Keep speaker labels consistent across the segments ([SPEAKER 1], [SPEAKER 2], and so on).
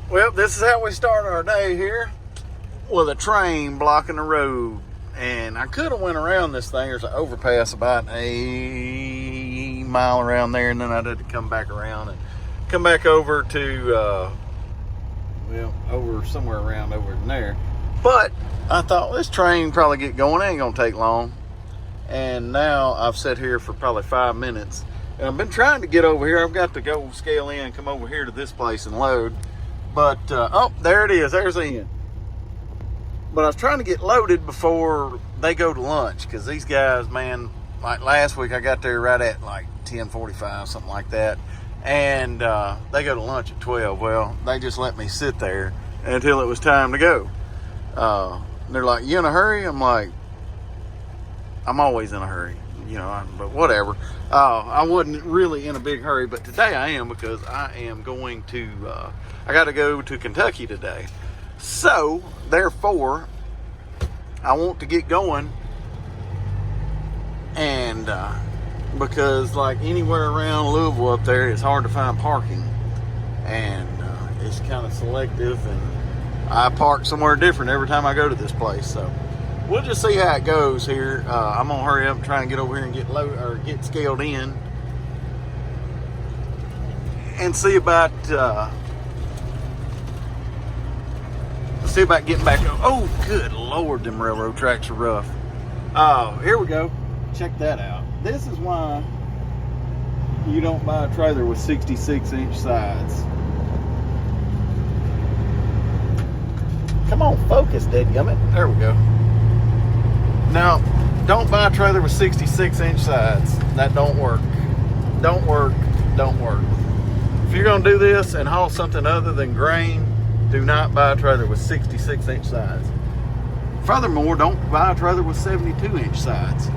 [SPEAKER 1] Well, this is how we start our day here, with a train blocking the road. And I could have went around this thing. There's an overpass about a mile around there, and then I'd have to come back around and come back over to, over somewhere around over there. But I thought this train probably get going. It ain't gonna take long. And now I've sat here for probably 5 minutes, and I've been trying to get over here. I've got to go scale in, come over here to this place and load. But, oh, there it is. There's the end. But I was trying to get loaded before they go to lunch, because these guys, man, like last week, I got there right at like 10:45, something like that. And they go to lunch at 12. Well, they just let me sit there until it was time to go. They're like, "You in a hurry?" I'm like, I'm always in a hurry, but whatever. I wasn't really in a big hurry, but today I am, because I am going to, I got to go to Kentucky today. So, therefore, I want to get going, and because like anywhere around Louisville up there, it's hard to find parking, and it's kind of selective, and I park somewhere different every time I go to this place. So we'll just see how it goes here. I'm gonna hurry up and try and get over here and get scaled in, and see about getting back. Oh, good Lord, them railroad tracks are rough. Oh, here we go. Check that out. This is why you don't buy a trailer with 66-inch sides. Come on, focus, dadgummit. There we go. Now, don't buy a trailer with 66-inch sides. That don't work. Don't work. Don't work. If you're going to do this and haul something other than grain, do not buy a trailer with 66-inch sides. Furthermore, don't buy a trailer with 72-inch sides.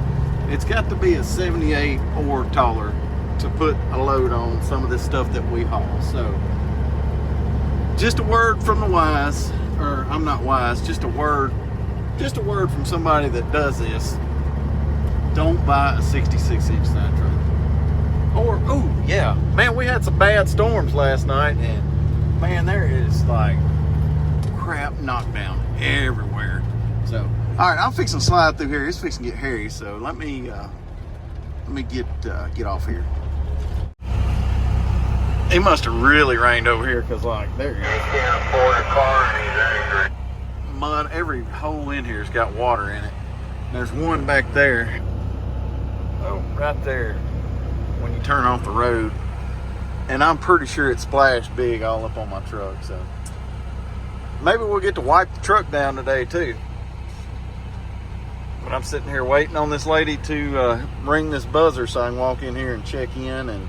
[SPEAKER 1] It's got to be a 78 or taller to put a load on some of this stuff that we haul. So, just a word from the wise, or I'm not wise, just a word from somebody that does this. Don't buy a 66-inch side trailer. Or, oh yeah, man, we had some bad storms last night, and man, there is like crap knocked down everywhere. So, all right, I'm fixing to slide through here. It's fixing to get hairy, so let me get off here. It must have really rained over here, because like there you go. Mud, every hole in here's got water in it. There's one back there. Oh, right there when you turn off the road. And I'm pretty sure it splashed big all up on my truck. So maybe we'll get to wipe the truck down today too. But I'm sitting here waiting on this lady to ring this buzzer so I can walk in here and check in. And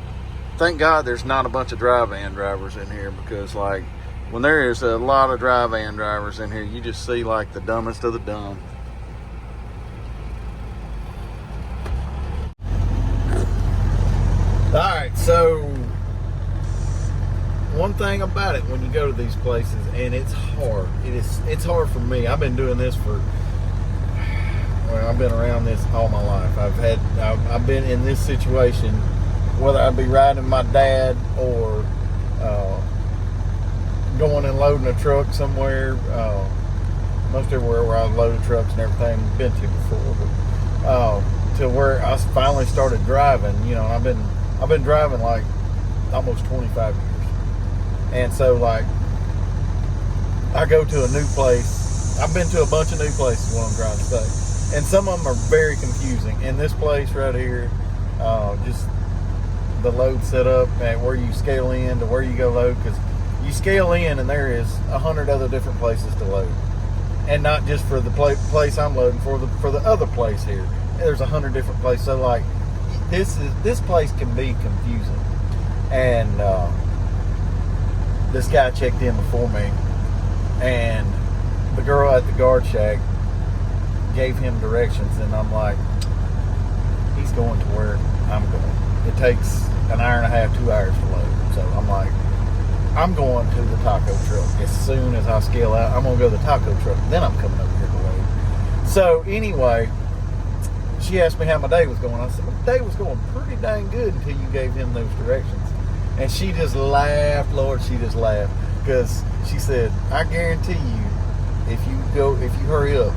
[SPEAKER 1] thank God there's not a bunch of dry van drivers in here, because like when there is a lot of dry van drivers in here, you just see like the dumbest of the dumb. All right, so one thing about it when you go to these places, and it's hard. It's hard for me. I've been doing this I've been around this all my life. I've been in this situation, whether I be riding my dad or going and loading a truck somewhere. Most everywhere where I've loaded trucks and everything, been to before, but to where I finally started driving. I've been driving like almost 25 years. And so, like, I go to a new place. I've been to a bunch of new places, what I'm trying to say. And some of them are very confusing. In this place right here, just the load set up and where you scale in to where you go load. Because you scale in and there is 100 other different places to load. And not just for the place I'm loading, for the other place here. There's 100 different places. So, like, this place can be confusing. And this guy checked in before me, and the girl at the guard shack gave him directions, and I'm like, he's going to where I'm going. It takes an hour and a half, 2 hours to load. So I'm like, I'm going to the taco truck. As soon as I scale out, I'm going to go to the taco truck. Then I'm coming over here to load. So anyway, she asked me how my day was going. I said, my day was going pretty dang good until you gave him those directions. And she just laughed, Lord, she just laughed. because she said, I guarantee you, if you hurry up,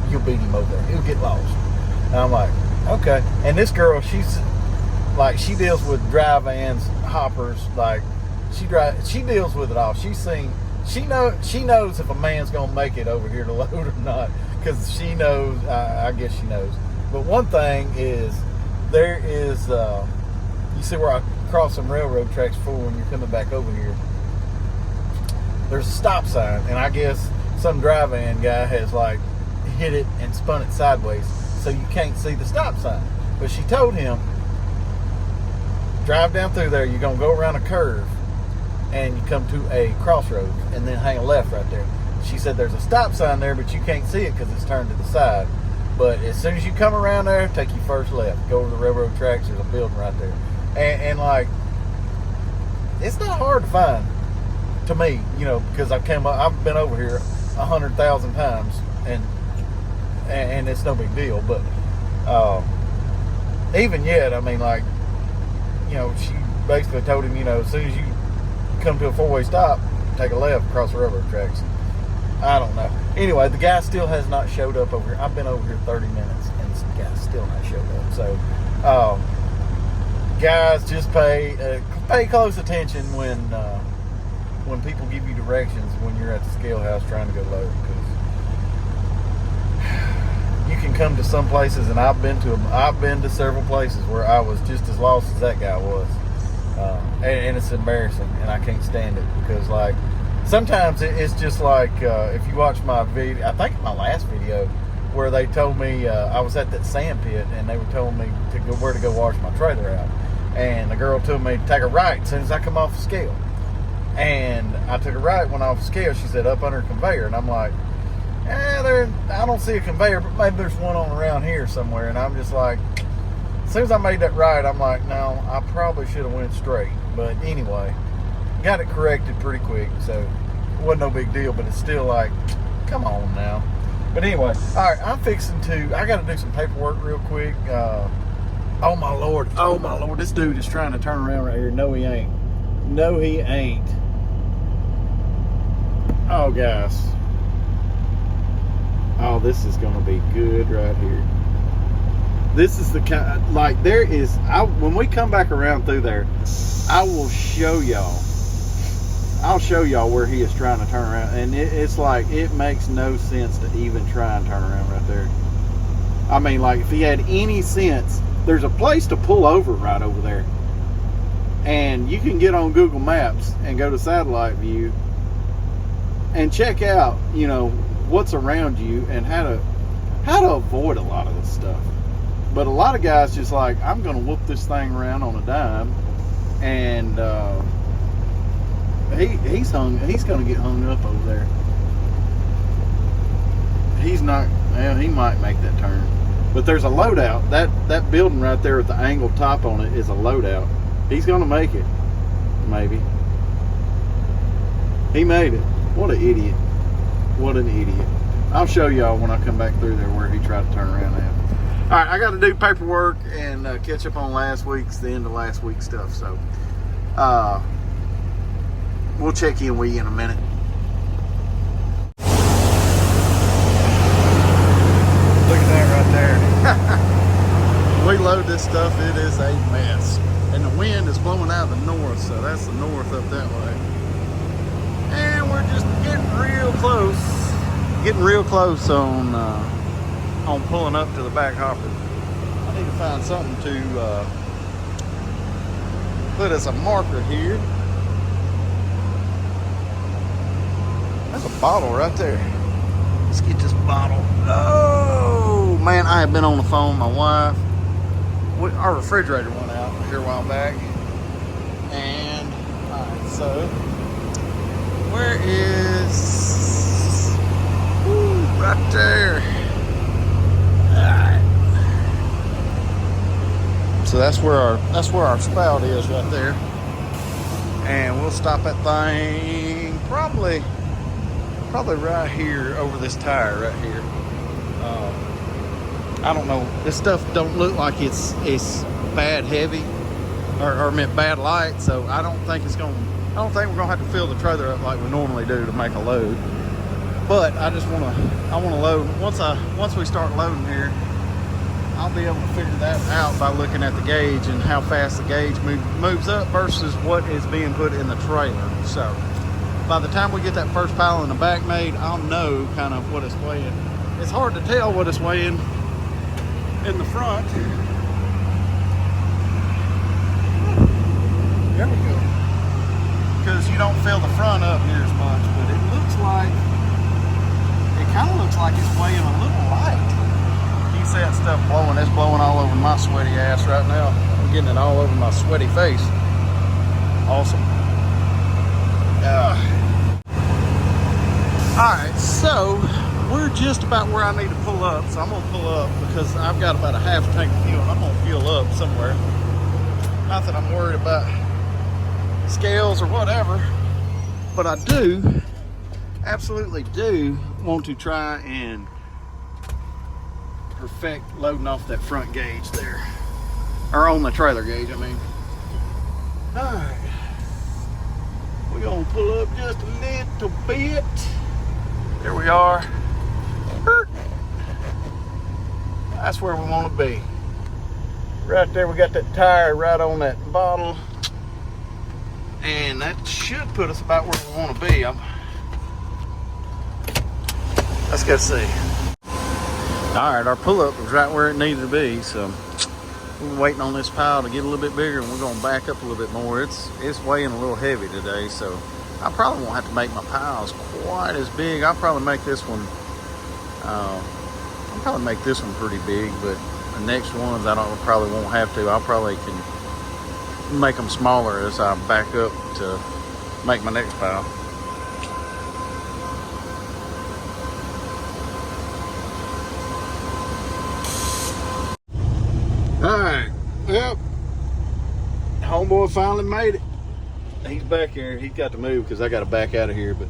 [SPEAKER 1] you'll beat him over there. He'll get lost. And I'm like, okay. And this girl, she's like, she deals with dry vans, hoppers, like she deals with it all. She knows if a man's gonna make it over here to load or not, because she knows. I guess she knows. But one thing is, there is, you see where I cross some railroad tracks before when you're coming back over here. There's a stop sign, and I guess some dry van guy has like hit it and spun it sideways, so you can't see the stop sign. But she told him, drive down through there, you're gonna go around a curve and you come to a crossroads and then hang a left right there. She said there's a stop sign there, but you can't see it because it's turned to the side. But as soon as you come around there, take your first left, go over the railroad tracks, there's a building right there. And like, it's not hard to find, to me, you know, because I've been over here 100,000 times, and it's no big deal. But even yet, I mean, like, you know, she basically told him, you know, as soon as you come to a four-way stop, take a left across the railroad tracks. I don't know. Anyway, the guy still has not showed up over here. I've been over here 30 minutes, and the guy still not showed up. So, guys, just pay close attention when people give you directions when you're at the scale house trying to go load, because you can come to some places, and I've been to several places where I was just as lost as that guy was, and it's embarrassing, and I can't stand it, because like sometimes it's just like if you watch my video, I think my last video, where they told me I was at that sand pit, and they were telling me where to go wash my trailer out, and the girl told me to take a right as soon as I come off the scale, and I took a right, went off the scale. She said up under a conveyor, and I'm like, I don't see a conveyor, but maybe there's one on around here somewhere. And I'm just like, as soon as I made that right, I'm like, no, I probably should have went straight. But anyway, got it corrected pretty quick, so it wasn't no big deal. But it's still like, come on now. But anyway, all right, I got to do some paperwork real quick. Oh my lord, this dude is trying to turn around right here. No, he ain't. Oh, guys. Oh, this is going to be good right here. This is the kind, like, when we come back around through there, I will show y'all. I'll show y'all where he is trying to turn around. And it's like, it makes no sense to even try and turn around right there. I mean, like, if he had any sense, there's a place to pull over right over there. And you can get on Google Maps and go to satellite view and check out, you know, what's around you and how to avoid a lot of this stuff. But a lot of guys just like, I'm going to whoop this thing around on a dime, and he's going to get hung up over there. He's not. Well, he might make that turn, but there's a loadout. That building right there with the angled top on it is a loadout. He's going to make it, maybe. He made it. What an idiot. What an idiot. I'll show y'all when I come back through there where he tried to turn around at. All right, I got to do paperwork and catch up on the end of last week's stuff. So we'll check in with you in a minute. Look at that right there. We load this stuff, it is a mess. And the wind is blowing out of the north, so that's the north up that way. And we're just getting real close on pulling up to the back hopper. I need to find something to put as a marker here. That's a bottle right there. Let's get this bottle. Oh man, I have been on the phone with my wife. Our refrigerator went out here a while back, and all right, so where is right there? All right, so that's where our spout is right there, and we'll stop that thing probably right here over this tire right here. I don't know. This stuff don't look like it's bad heavy or meant bad light, so I don't think it's gonna I don't think we're gonna have to fill the trailer up like we normally do to make a load. But I wanna load, once we start loading here, I'll be able to figure that out by looking at the gauge and how fast the gauge moves up versus what is being put in the trailer. So by the time we get that first pile in the back made, I'll know kind of what it's weighing. It's hard to tell what it's weighing in the front. There we go. Because you don't fill the front up near as much, but it kind of looks like it's weighing a little light. You can see that stuff blowing. It's blowing all over my sweaty ass right now. I'm getting it all over my sweaty face. Awesome. Alright, so we're just about where I need to pull up. So I'm going to pull up because I've got about a half tank of fuel. I'm going to fuel up somewhere. Not that I'm worried about scales or whatever, but I absolutely do want to try and perfect loading off that front gauge there, or on the trailer gauge, I mean. All right, we're gonna pull up just a little bit. There we are. That's where we want to be. Right there, we got that tire right on that bottle, and that should put us about where we want to be. Let's go see. All right, our pull-up was right where it needed to be, so we're waiting on this pile to get a little bit bigger, and we're going to back up a little bit more. It's weighing a little heavy today, so I probably won't have to make my piles quite as big. I'll probably make this one. I'll probably make this one pretty big, but the next ones probably won't have to. I probably can make them smaller as I back up to make my next pile. Alright, well, homeboy finally made it. He's back here. He's got to move because I got to back out of here, but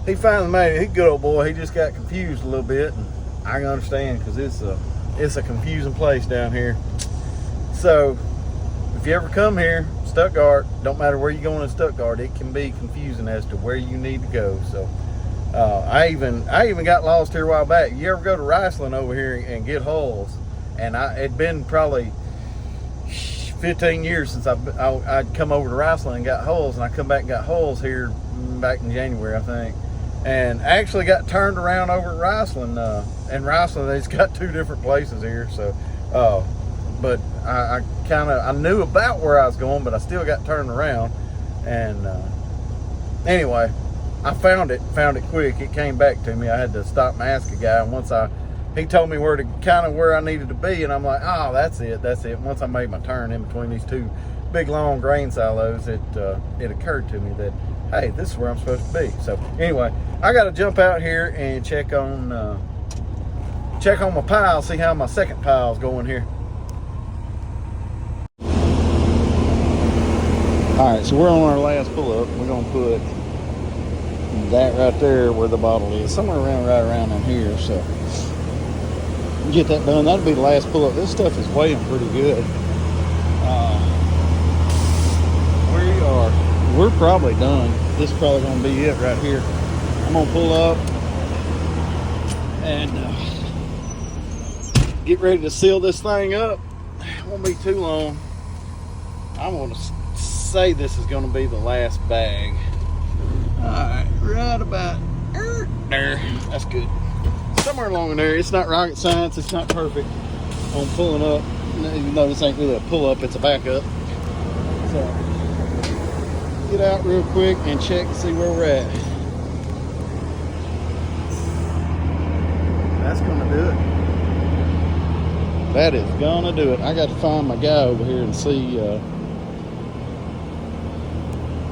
[SPEAKER 1] he finally made it. He's a good old boy. He just got confused a little bit, and I can understand because it's a confusing place down here. So if you ever come here, Stuttgart, don't matter where you're going in Stuttgart, it can be confusing as to where you need to go. So I even got lost here a while back. You ever go to Riceland over here and get hulls? And it'd been probably 15 years since I'd come over to Riceland and got hulls, and I come back and got hulls here back in January, I think. And actually got turned around over at Riceland. In Riceland, they've got two different places here. So, but I knew about where I was going, but I still got turned around. And anyway, I found it quick. It came back to me. I had to stop and ask a guy, and he told me where I needed to be, and I'm like, oh, that's it. Once I made my turn in between these two big long grain silos, it occurred to me that, hey, this is where I'm supposed to be. So anyway, I got to jump out here and check on my pile, see how my second pile's going here. All right, so we're on our last pull-up. We're gonna put that right there where the bottle is, somewhere right around in here. So get that done. That'll be the last pull-up. This stuff is weighing pretty good. We're probably done. This is probably gonna be it right here. I'm gonna pull up and get ready to seal this thing up. It won't be too long. I'm gonna say this is gonna be the last bag. All right, right about there. That's good. Somewhere along in there. It's not rocket science. It's not perfect on pulling up. Even though this ain't really a pull up, it's a backup. So get out real quick and check to see where we're at. That's gonna do it. That is gonna do it. I got to find my guy over here and see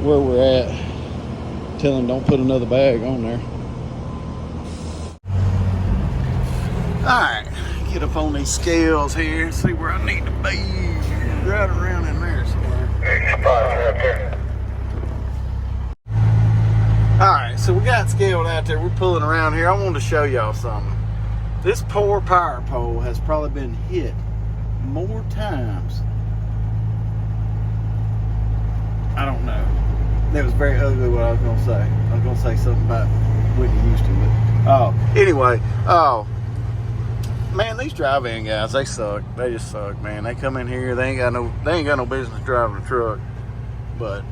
[SPEAKER 1] where we're at. Tell him don't put another bag on there. Alright, get up on these scales here, see where I need to be. Right around in there somewhere. Alright, so we got scaled out there. We're pulling around here. I wanted to show y'all something. This poor power pole has probably been hit more times. I don't know. That was very ugly what I was going to say. I was going to say something about Whitney Houston. But, anyway. Man, these drive-in guys, they suck. They just suck, man. They come in here, they ain't got no business driving a truck. But,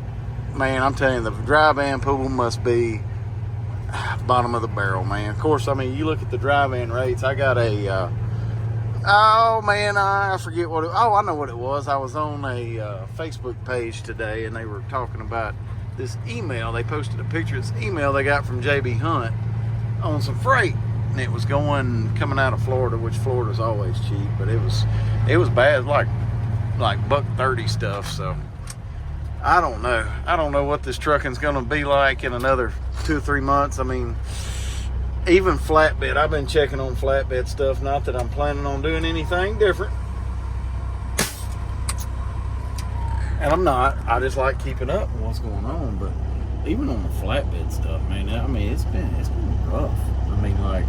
[SPEAKER 1] man, I'm telling you, the drive-in pool must be bottom of the barrel, man. Of course, I mean, you look at the drive-in rates. I got a, oh, man, I forget what I know what it was. I was on a Facebook page today, and they were talking about this email. They posted a picture of this email they got from JB Hunt on some freight. And it was coming out of Florida, which Florida's always cheap, but it was bad, like $1.30 stuff. So I don't know what this trucking's gonna be like in another 2 or 3 months. I mean, even flatbed, I've been checking on flatbed stuff. Not that I'm planning on doing anything different, and I'm not. I just like keeping up with what's going on. But even on the flatbed stuff, man, I mean, it's been rough. I mean, like,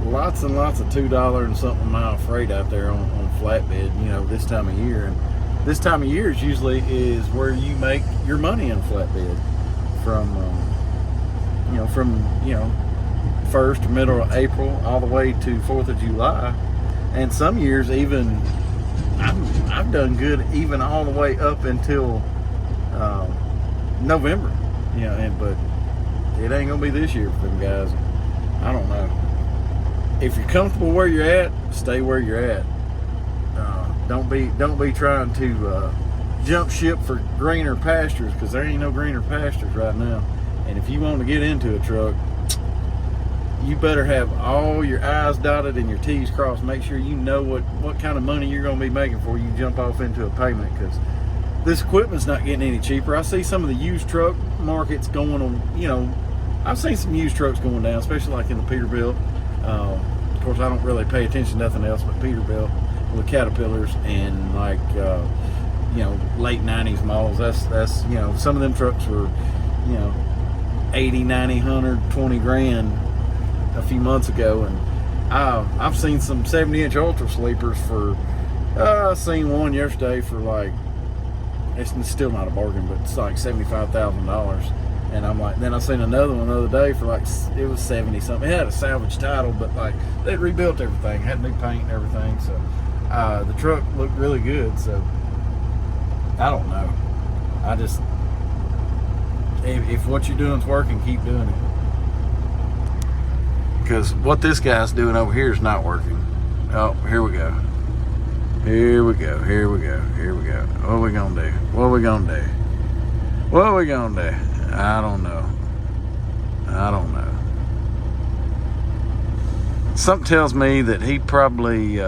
[SPEAKER 1] lots and lots of $2 and something mile freight out there on flatbed, you know, this time of year. And this time of year is usually where you make your money in flatbed from 1st or middle of April all the way to 4th of July. And some years even, I've done good even all the way up until November, you know, but it ain't gonna be this year for them guys. I don't know. If you're comfortable where you're at, stay where you're at. Don't be trying to jump ship for greener pastures, because there ain't no greener pastures right now. And if you want to get into a truck, you better have all your I's dotted and your T's crossed. Make sure you know what kind of money you're going to be making before you jump off into a payment, because this equipment's not getting any cheaper. I see some of the used truck markets going on, you know, I've seen some used trucks going down, especially like in the Peterbilt. Of course, I don't really pay attention to nothing else but Peterbilt with Caterpillars and like, late 90s models. That's, you know, some of them trucks were, you know, 80, 90, 100, 20 grand a few months ago. And I've seen some 70-inch ultra sleepers for, I seen one yesterday for like, it's still not a bargain, but it's like $75,000. And I'm like, then I seen another one the other day for like, it was 70 something. It had a salvage title, but like they'd rebuilt everything, had new paint and everything. So the truck looked really good. So I don't know. I just, if what you're doing is working, keep doing it. Because what this guy's doing over here is not working. Oh, here we go. Here we go. Here we go. Here we go. What are we gonna do? What are we gonna do? What are we gonna do? I don't know. I don't know. Something tells me that he probably get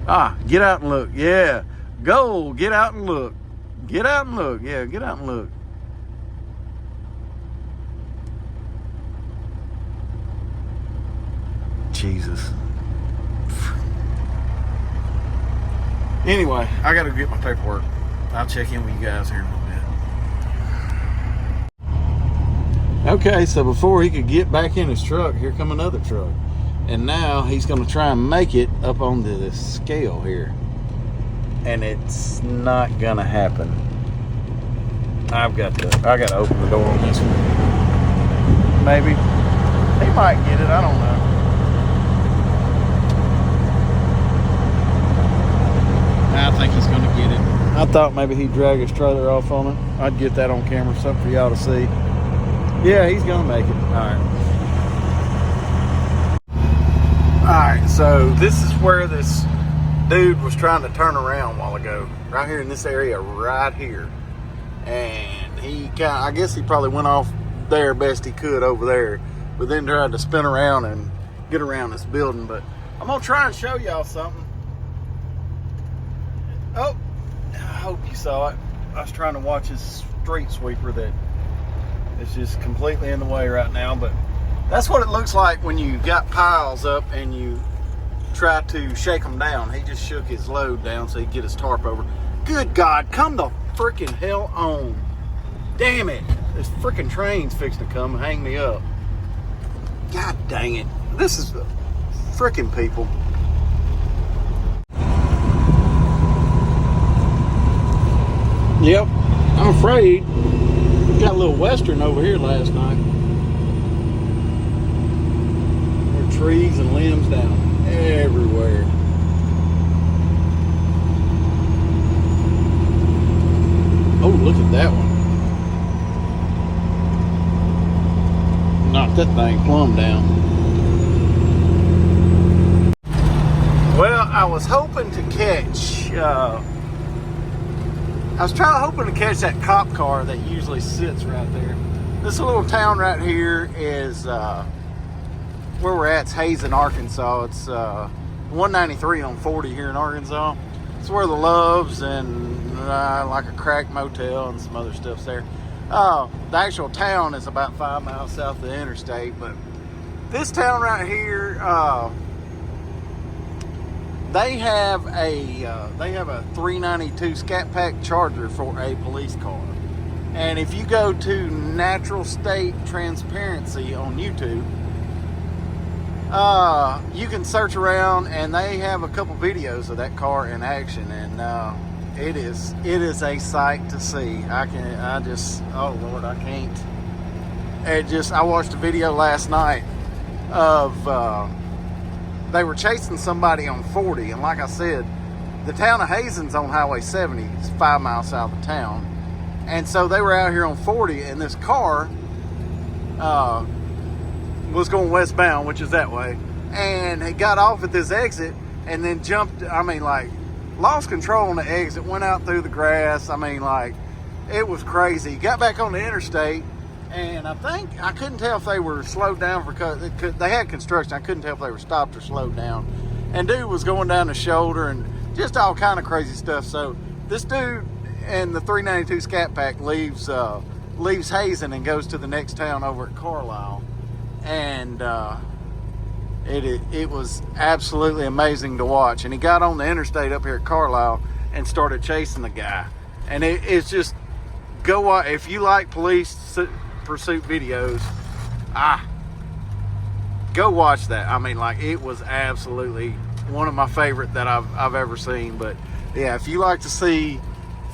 [SPEAKER 1] out and look. Yeah. Go. Get out and look. Get out and look. Yeah, get out and look. Jesus. Anyway, I gotta get my paperwork. I'll check in with you guys here in a little bit. Okay, so before he could get back in his truck, here come another truck. And now he's gonna try and make it up onto this scale here. And it's not gonna happen. I gotta open the door on this one. Maybe. He might get it, I don't know. I think he's going to get it. I thought maybe he'd drag his trailer off on it. I'd get that on camera, something for y'all to see. Yeah, he's going to make it. All right, so this is where this dude was trying to turn around a while ago. Right here in this area, right here. And I guess he probably went off there best he could over there, but then tried to spin around and get around this building. But I'm going to try and show y'all something. Oh, I hope you saw it. I was trying to watch his street sweeper that is just completely in the way right now. But that's what it looks like when you got piles up and you try to shake them down. He just shook his load down so he could get his tarp over. Good God, come the freaking hell on. Damn it. This freaking train's fixing to come and hang me up. God dang it. This is the freaking people. Yep, I'm afraid got a little western over here last night. There were trees and limbs down everywhere. Oh, look at that one. Knocked that thing plumb down. Well, I was hoping to catch, hoping to catch that cop car that usually sits right there. This little town right here is, where we're at. It's Hazen, Arkansas. It's 193 on 40 here in Arkansas. It's where the Loves and like a crack motel and some other stuff's there. The actual town is about 5 miles south of the interstate, but this town right here, they have a 392 Scat Pack Charger for a police car. And if you go to Natural State Transparency on YouTube, you can search around, and they have a couple videos of that car in action, and it is a sight to see. Oh Lord, I can't. I watched a video last night of they were chasing somebody on 40, and like I said, the town of Hazen's on Highway 70. It's 5 miles south of town, and so they were out here on 40, and this car was going westbound, which is that way, and he got off at this exit and then jumped, lost control on the exit, went out through the grass. It was crazy. Got back on the interstate, and I couldn't tell if they were slowed down because they had construction. I couldn't tell if they were stopped or slowed down, and dude was going down the shoulder and just all kind of crazy stuff. So this dude and the 392 Scat Pack leaves Hazen and goes to the next town over at Carlisle. And it was absolutely amazing to watch. And he got on the interstate up here at Carlisle and started chasing the guy. And it's just, go watch. If you like police pursuit videos, go watch that. It was absolutely one of my favorite that I've ever seen. But yeah, if you like to see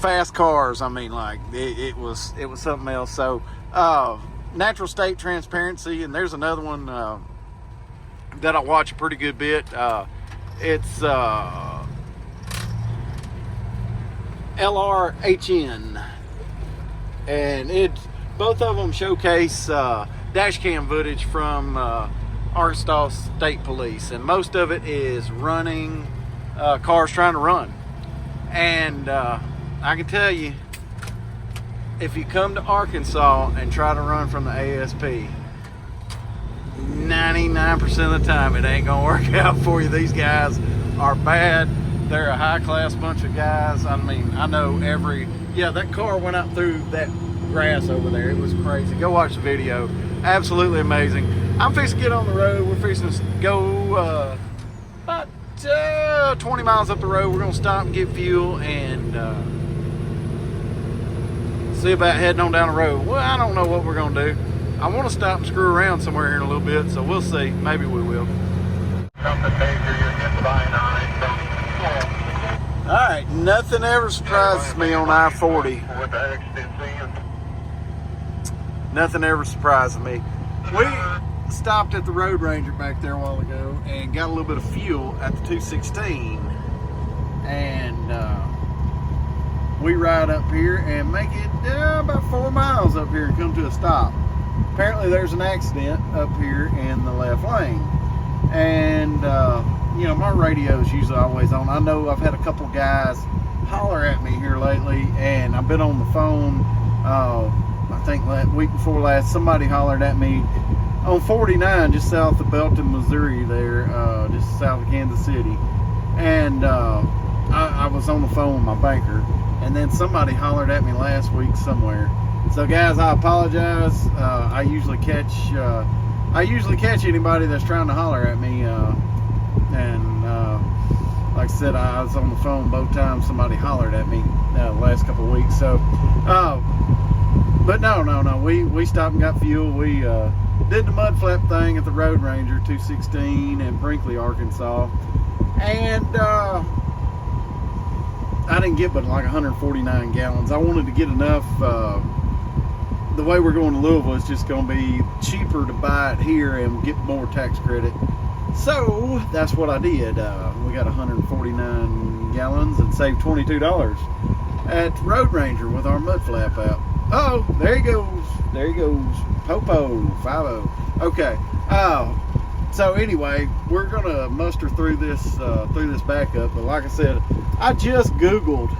[SPEAKER 1] fast cars, it was something else. So Natural State Transparency, and there's another one that I watch a pretty good bit. It's LRHN, and both of them showcase dash cam footage from Arkansas State Police, and most of it is running cars trying to run. And I can tell you, if you come to Arkansas and try to run from the ASP, 99% of the time it ain't gonna work out for you. These guys are bad. They're a high-class bunch of guys. I know that car went out through that grass over there. It was crazy. Go watch the video. Absolutely amazing. I'm fixing to get on the road. We're fixing to go about 20 miles up the road. We're gonna stop and get fuel and see about heading on down the road. Well, I don't know what we're going to do. I want to stop and screw around somewhere here in a little bit, so we'll see. Maybe we will. Alright, nothing ever surprises me on I-40. Nothing ever surprises me. We stopped at the Road Ranger back there a while ago and got a little bit of fuel at the 216. And we ride up here and make it about 4 miles up here and come to a stop. Apparently there's an accident up here in the left lane. And, my radio is usually always on. I know I've had a couple guys holler at me here lately, and I've been on the phone, I think week before last, somebody hollered at me on 49 just south of Belton, Missouri there, just south of Kansas City. And I was on the phone with my banker, and then somebody hollered at me last week somewhere. So guys, I apologize. I usually catch anybody that's trying to holler at me, and like I said, I was on the phone both times somebody hollered at me the last couple of weeks. So but no, we stopped and got fuel. We did the mud flap thing at the Road Ranger 216 in Brinkley, Arkansas, and I didn't get but like 149 gallons. I wanted to get enough the way we're going to Louisville, it's just going to be cheaper to buy it here and get more tax credit. So that's what I did. We got 149 gallons and saved $22 at Road Ranger with our mud flap out. Oh, there he goes. There he goes. Popo 50. Okay. So anyway, we're gonna muster through this backup. But like I said, I just Googled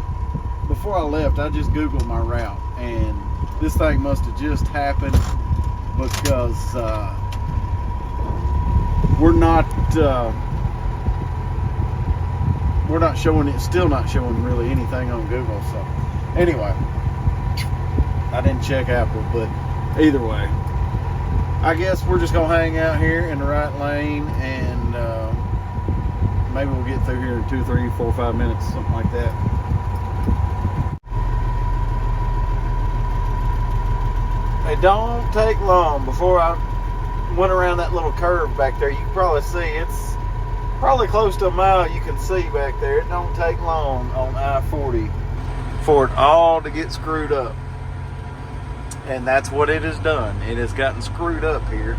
[SPEAKER 1] before I left. I just Googled my route, and this thing must have just happened because we're not showing it. Still not showing really anything on Google. So anyway, I didn't check Apple, but either way, I guess we're just gonna hang out here in the right lane, and maybe we'll get through here in 2, 3, 4, 5 minutes, something like that. It don't take long before I went around that little curve back there. You can probably see it's probably close to a mile. You can see back there. It don't take long on I-40 for it all to get screwed up. And that's what it has done. It has gotten screwed up here.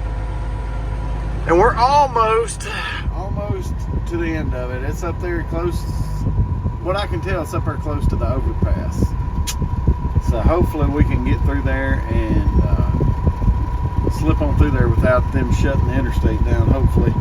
[SPEAKER 1] And we're almost to the end of it. It's up there close. What I can tell, it's up there close to the overpass. So hopefully we can get through there and slip on through there without them shutting the interstate down, hopefully.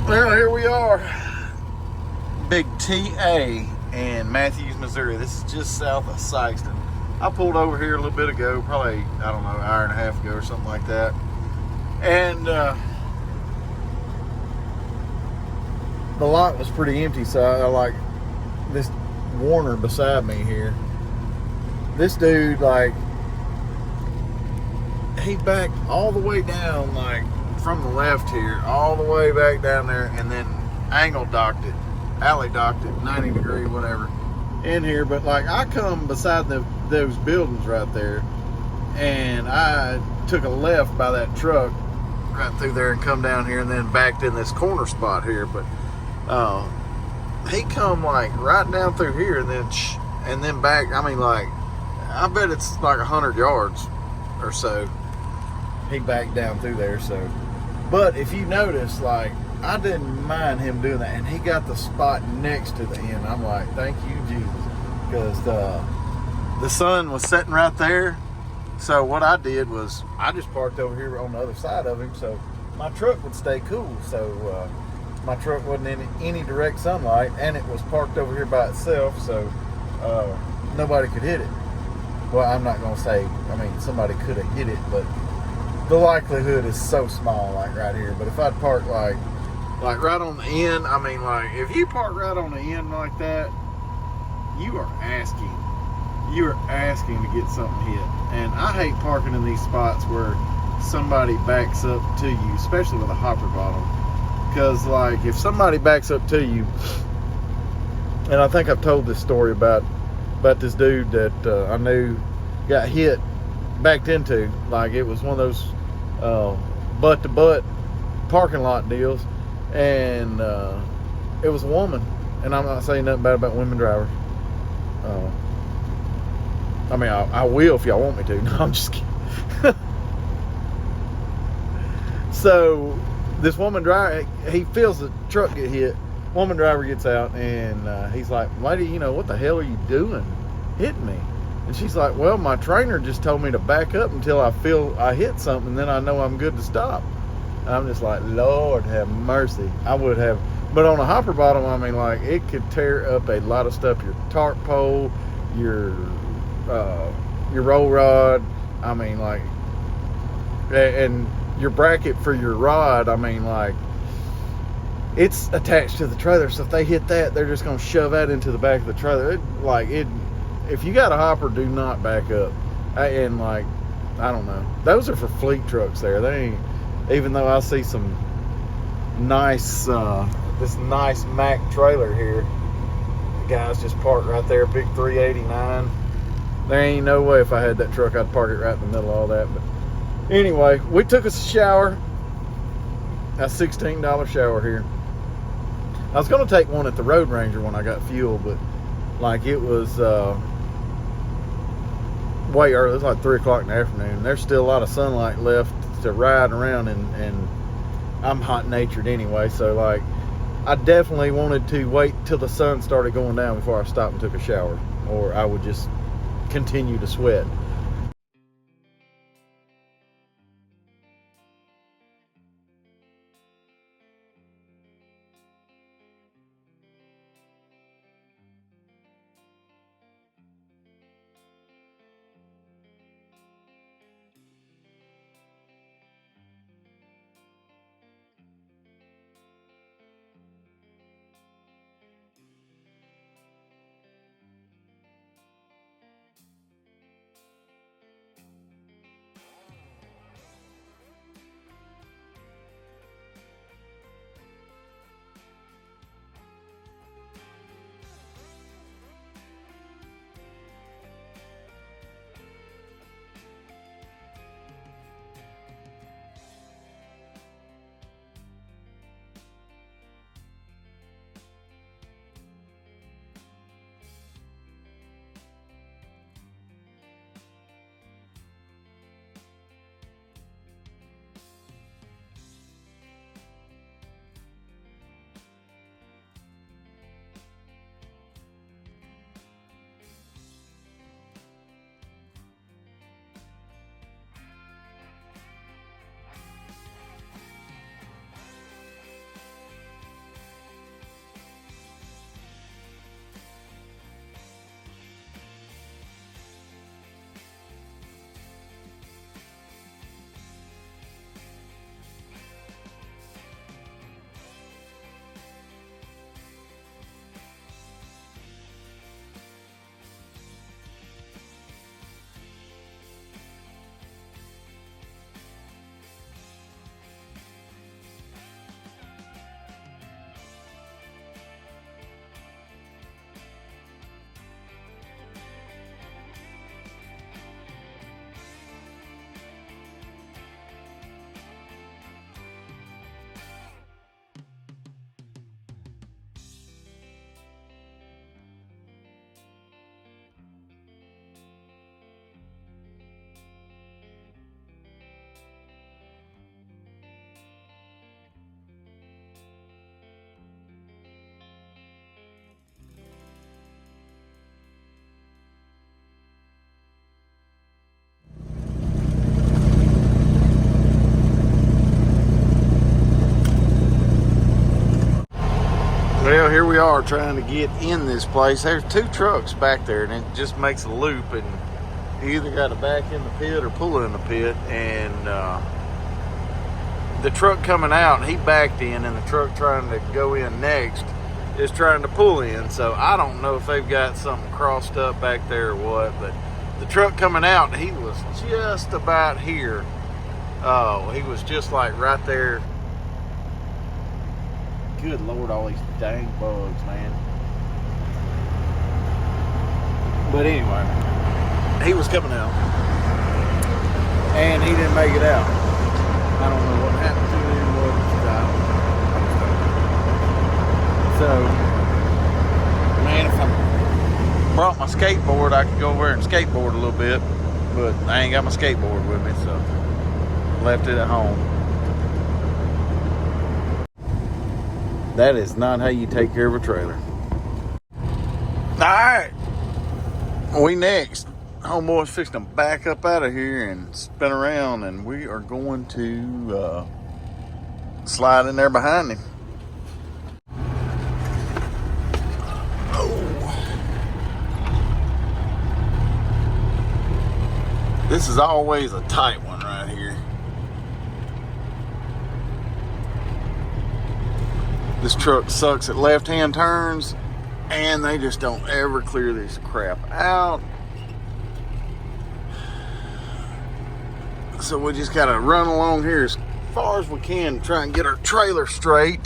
[SPEAKER 1] Well, here we are, Big TA in Matthews, Missouri. This is just south of Sykeston. I pulled over here a little bit ago, probably, I don't know, an hour and a half ago or something like that. And the lot was pretty empty, so I like this Warner beside me here. This dude, like, he backed all the way down, like, from the left here, all the way back down there, and then alley docked it, 90 degree, whatever, in here. But like, I come beside those buildings right there, and I took a left by that truck right through there and come down here, and then backed in this corner spot here. But he come like right down through here, and then back. I mean, like, I bet it's like 100 yards or so. He backed down through there, so. But if you notice, like, I didn't mind him doing that, and he got the spot next to the end. I'm like, thank you, Jesus, because the sun was setting right there. So what I did was I just parked over here on the other side of him, so my truck would stay cool. So my truck wasn't in any direct sunlight, and it was parked over here by itself, so nobody could hit it. Well, I'm not gonna say. I mean, somebody could have hit it, but the likelihood is so small, like right here. But if I'd park like right on the end, I mean, like, if you park right on the end like that, you are asking to get something hit. And I hate parking in these spots where somebody backs up to you, especially with a hopper bottom, because like, if somebody backs up to you, and I think I've told this story about this dude that I knew got hit, backed into, like, it was one of those butt-to-butt parking lot deals, and it was a woman. And I'm not saying nothing bad about women drivers, I mean, I will if y'all want me to. No, I'm just kidding. So this woman driver, he feels the truck get hit. Woman driver gets out, and he's like, lady, you know, what the hell are you doing hitting me? And she's like, well, my trainer just told me to back up until I feel I hit something, then I know I'm good to stop. And I'm just like, Lord have mercy. I would have, but on a hopper bottom, I mean, like, it could tear up a lot of stuff. Your tarp pole, your roll rod, I mean, like, and your bracket for your rod, I mean, like, it's attached to the trailer, so if they hit that, they're just going to shove that into the back of the trailer. If you got a hopper, do not back up. And, like, I don't know. Those are for fleet trucks there. They ain't, even though I see some nice, this nice Mack trailer here. The guy's just parked right there, big 389. There ain't no way if I had that truck, I'd park it right in the middle of all that. But anyway, we took us a shower. A $16 shower here. I was going to take one at the Road Ranger when I got fuel, but like it was way early. It was like 3 o'clock in the afternoon. There's still a lot of sunlight left to ride around, and I'm hot-natured anyway, so like I definitely wanted to wait till the sun started going down before I stopped and took a shower, or I would just continue to sweat. Well, here we are trying to get in this place. There's 2 trucks back there, and it just makes a loop, and you either got to back in the pit or pull in the pit. And the truck coming out, he backed in, and the truck trying to go in next is trying to pull in. So I don't know if they've got something crossed up back there or what, but the truck coming out, he was just about here. Oh, he was just like right there. Good Lord, all these dang bugs, man. But anyway, he was coming out, and he didn't make it out. I don't know what happened to him, what so, man, if I'm brought my skateboard, I could go over there and skateboard a little bit, but I ain't got my skateboard with me, so left it at home. That is not how you take care of a trailer. All right, we next. Homeboy's fixing to back up out of here and spin around, and we are going to slide in there behind him. This is always a tight one right here. This truck sucks at left-hand turns, and they just don't ever clear this crap out. So we just gotta run along here as far as we can to try and get our trailer straight.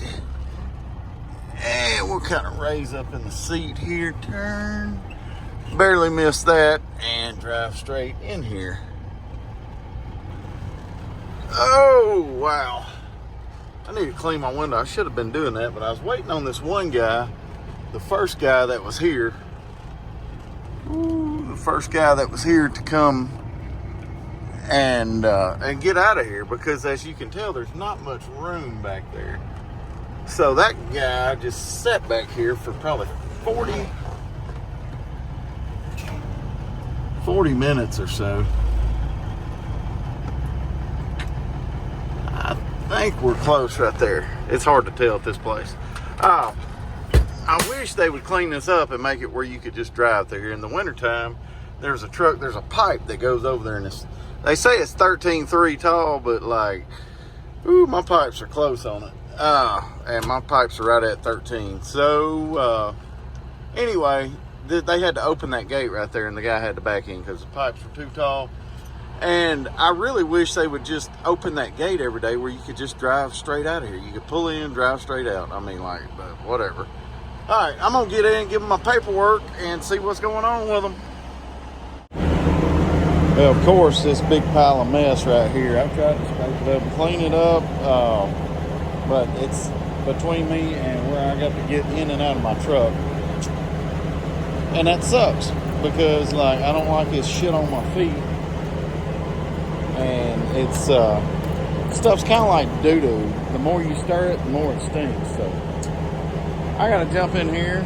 [SPEAKER 1] And we'll kind of raise up in the seat here, turn. Barely missed that, and drive straight in here. Oh, wow. I need to clean my window. I should have been doing that, but I was waiting on this one guy, the first guy that was here. The first guy that was here to come and get out of here, because as you can tell, there's not much room back there. So that guy just sat back here for probably 40 minutes or so. I think we're close right there. It's hard to tell at this place. I wish they would clean this up and make it where you could just drive through here. In the wintertime, there's a pipe that goes over there, and they say it's 13.3 tall, but like, ooh, my pipes are close on it. And my pipes are right at 13. So, anyway, they had to open that gate right there, and the guy had to back in because the pipes were too tall. And I really wish they would just open that gate every day where you could just drive straight out of here. You could pull in, drive straight out. I mean, like, but whatever. All right, I'm going to get in, give them my paperwork, and see what's going on with them. Well, of course, this big pile of mess right here, I've tried to scrape it up and clean it up, but it's between me and where I got to get in and out of my truck. And that sucks, because like, I don't like this shit on my feet. And it's stuff's kind of like doo-doo. The more you stir it, the more it stinks. So I gotta jump in here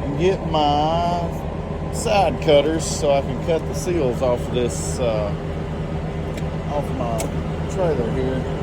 [SPEAKER 1] and get my side cutters so I can cut the seals off of this off of my trailer here.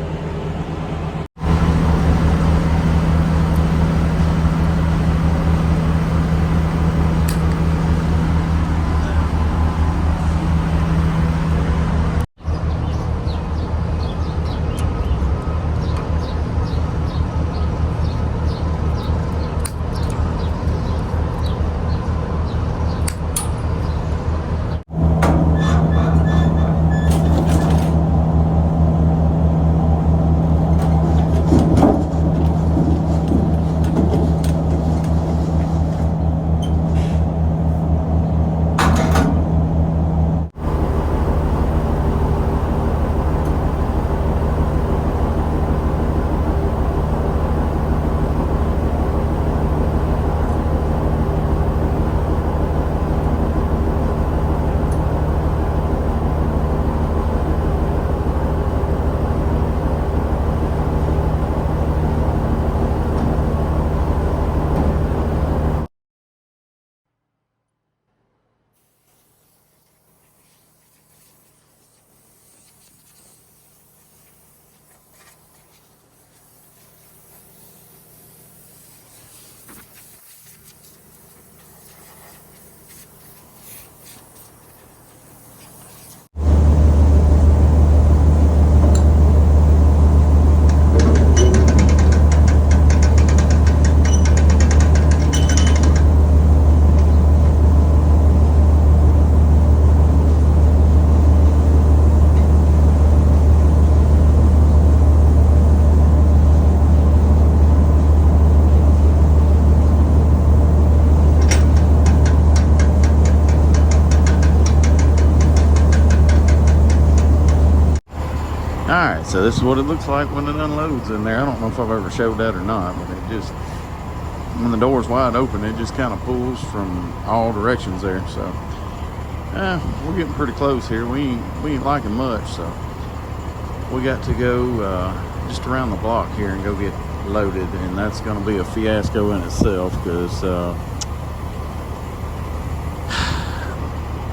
[SPEAKER 1] Alright, so this is what it looks like when it unloads in there. I don't know if I've ever showed that or not, but it just when the door's wide open, it just kind of pulls from all directions there. So we're getting pretty close here. We ain't liking much, so we got to go just around the block here and go get loaded, and that's going to be a fiasco in itself, because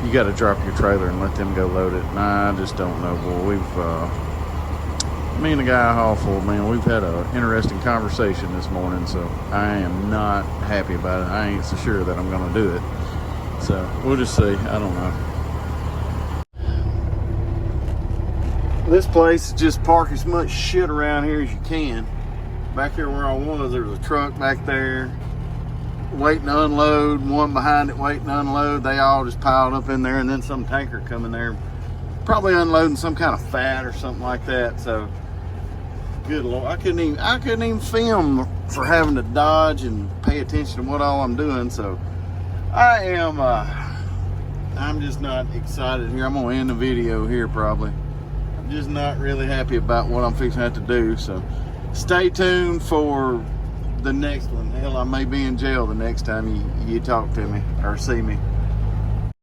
[SPEAKER 1] you got to drop your trailer and let them go load it. And I just don't know, boy. Me and the guy I haul for, man, we've had an interesting conversation this morning, so I am not happy about it. I ain't so sure that I'm going to do it. So we'll just see. I don't know. This place, just park as much shit around here as you can. Back here where I was, there was a truck back there waiting to unload, one behind it waiting to unload. They all just piled up in there, and then some tanker coming there, probably unloading some kind of fat or something like that. So good Lord, I couldn't even film for having to dodge and pay attention to what all I'm doing. So I'm just not excited here. I'm gonna end the video here probably. I'm just not really happy about what I'm fixing to have to do. So stay tuned for the next one. Hell, I may be in jail the next time you talk to me or see me.